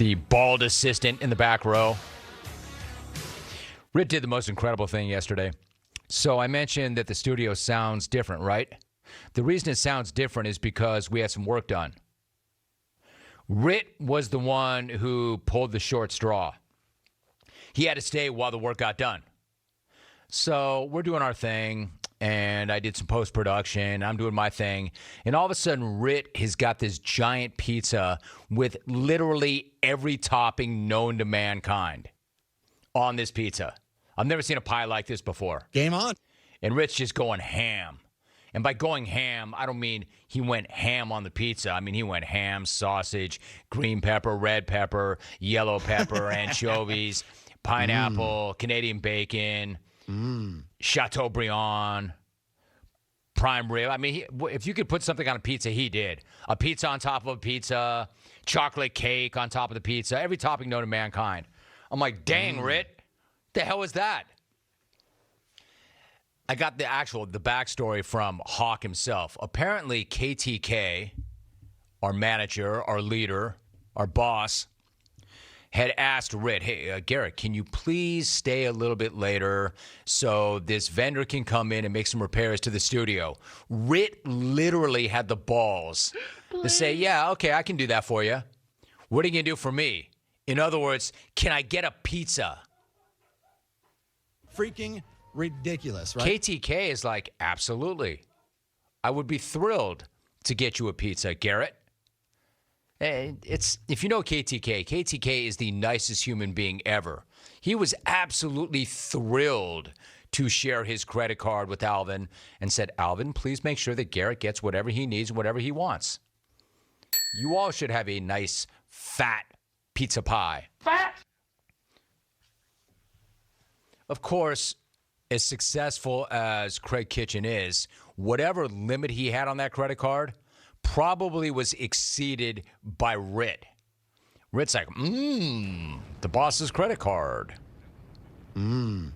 the bald assistant in the back row. Ritt did the most incredible thing yesterday. So I mentioned that the studio sounds different, right? The reason it sounds different is because we had some work done. Ritt was the one who pulled the short straw. He had to stay while the work got done. So we're doing our thing, and I did some post-production. I'm doing my thing. And all of a sudden, Ritt has got this giant pizza with literally every topping known to mankind on this pizza. I've never seen a pie like this before. Game on. And Ritt's just going ham. And by going ham, I don't mean he went ham on the pizza. I mean he went ham, sausage, green pepper, red pepper, yellow pepper, anchovies, pineapple, Canadian bacon, Chateaubriand, prime rib. I mean, if you could put something on a pizza, he did. A pizza on top of a pizza, chocolate cake on top of the pizza, every topping known to mankind. I'm like, dang, Ritt, the hell was that? I got the backstory from Hawk himself. Apparently, KTK, our manager, our leader, our boss, had asked Ritt, hey, Gerrit, can you please stay a little bit later so this vendor can come in and make some repairs to the studio? Ritt literally had the balls to say, yeah, okay, I can do that for you. What are you going to do for me? In other words, can I get a pizza? Freaking ridiculous, right? KTK is like, absolutely. I would be thrilled to get you a pizza, Gerrit. If you know KTK is the nicest human being ever. He was absolutely thrilled to share his credit card with Alvin and said, Alvin, please make sure that Gerrit gets whatever he needs, whatever he wants. You all should have a nice, fat pizza pie. Fat! Of course, as successful as Craig Kitchen is, whatever limit he had on that credit card probably was exceeded by Ritt. Ritt's like, the boss's credit card. That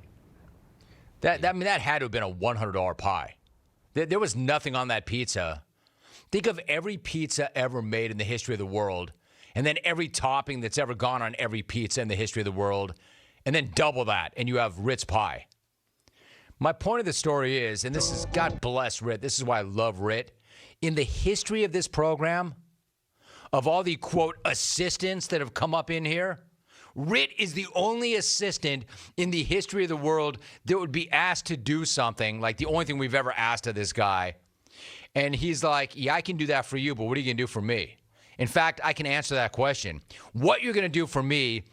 had to have been a $100 pie. There was nothing on that pizza. Think of every pizza ever made in the history of the world, and then every topping that's ever gone on every pizza in the history of the world, and then double that, and you have Ritt's pie. My point of the story is, and this is, God bless Ritt, this is why I love Ritt. In the history of this program, of all the, quote, assistants that have come up in here, Ritt is the only assistant in the history of the world that would be asked to do something, like the only thing we've ever asked of this guy. And he's like, yeah, I can do that for you, but what are you going to do for me? In fact, I can answer that question. What you're going to do for me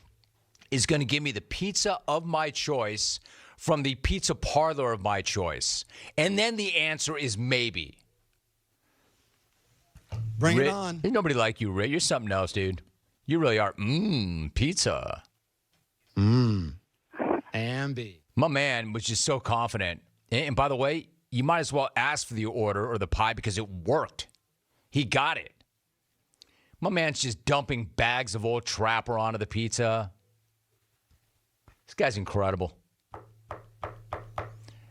is going to give me the pizza of my choice from the pizza parlor of my choice. And then the answer is maybe. Bring Ritt, it on. There's nobody like you, Ritt. You're something else, dude. You really are. Pizza. And B. My man was just so confident. And by the way, you might as well ask for the order or the pie because it worked. He got it. My man's just dumping bags of old Trapper onto the pizza. This guy's incredible.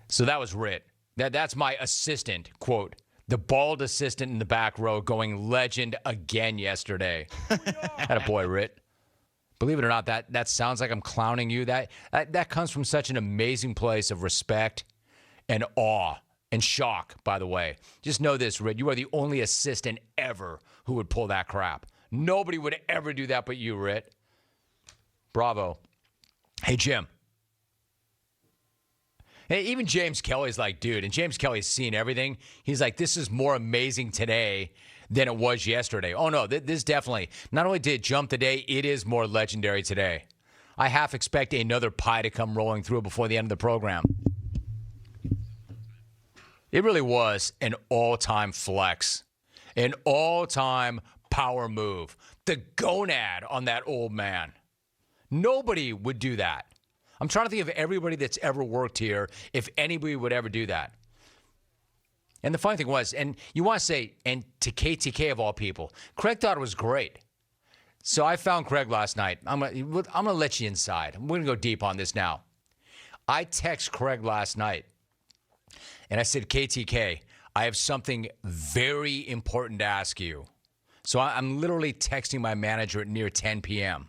So that was Ritt. That's my assistant, quote, the bald assistant in the back row going legend again yesterday. Attaboy, Ritt. Believe it or not, that sounds like I'm clowning you. That comes from such an amazing place of respect and awe and shock, by the way. Just know this, Ritt. You are the only assistant ever who would pull that crap. Nobody would ever do that but you, Ritt. Bravo. Hey, Jim. Hey, even James Kelly's like, dude, and James Kelly's seen everything. He's like, this is more amazing today than it was yesterday. Oh, no, this definitely, not only did it jump today, it is more legendary today. I half expect another pie to come rolling through before the end of the program. It really was an all-time flex, an all-time power move. The gonad on that old man. Nobody would do that. I'm trying to think of everybody that's ever worked here, if anybody would ever do that. And the funny thing was, and you want to say, and to KTK of all people, Craig thought it was great. So I found Craig last night. I'm gonna let you inside. We're going to go deep on this now. I text Craig last night, and I said, KTK, I have something very important to ask you. So I'm literally texting my manager at near 10 p.m.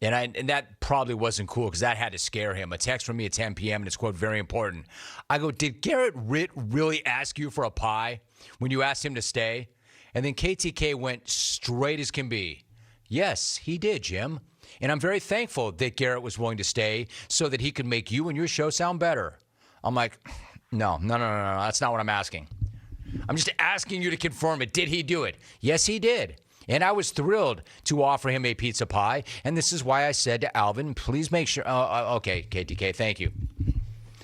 And that probably wasn't cool because that had to scare him. A text from me at 10 p.m. and it's, quote, very important. I go, did Gerrit Ritt really ask you for a pie when you asked him to stay? And then KTK went straight as can be. Yes, he did, Jim. And I'm very thankful that Gerrit was willing to stay so that he could make you and your show sound better. I'm like, no. That's not what I'm asking. I'm just asking you to confirm it. Did he do it? Yes, he did. And I was thrilled to offer him a pizza pie. And this is why I said to Alvin, please make sure. Okay, KTK, thank you.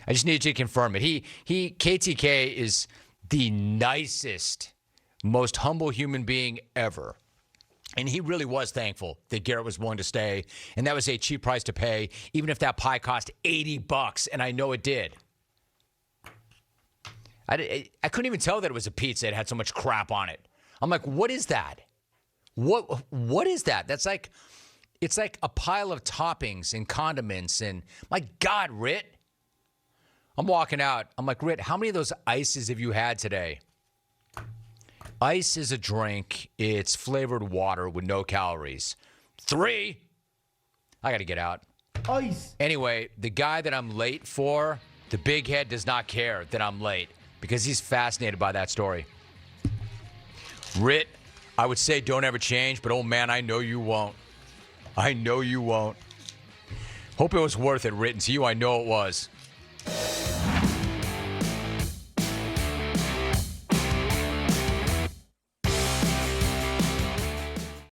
I just need you to confirm it. KTK is the nicest, most humble human being ever. And he really was thankful that Gerrit was willing to stay. And that was a cheap price to pay, even if that pie cost $80. And I know it did. I couldn't even tell that it was a pizza. It had so much crap on it. I'm like, what is that? What is that? It's like a pile of toppings and condiments and my God, Ritt. I'm walking out. I'm like, Ritt, how many of those ices have you had today? Ice is a drink. It's flavored water with no calories. 3. I got to get out. Ice. Anyway, the guy that I'm late for, the big head does not care that I'm late because he's fascinated by that story. Ritt, I would say don't ever change, but oh man, I know you won't. I know you won't. Hope it was worth it, Ritt. And to you, I know it was.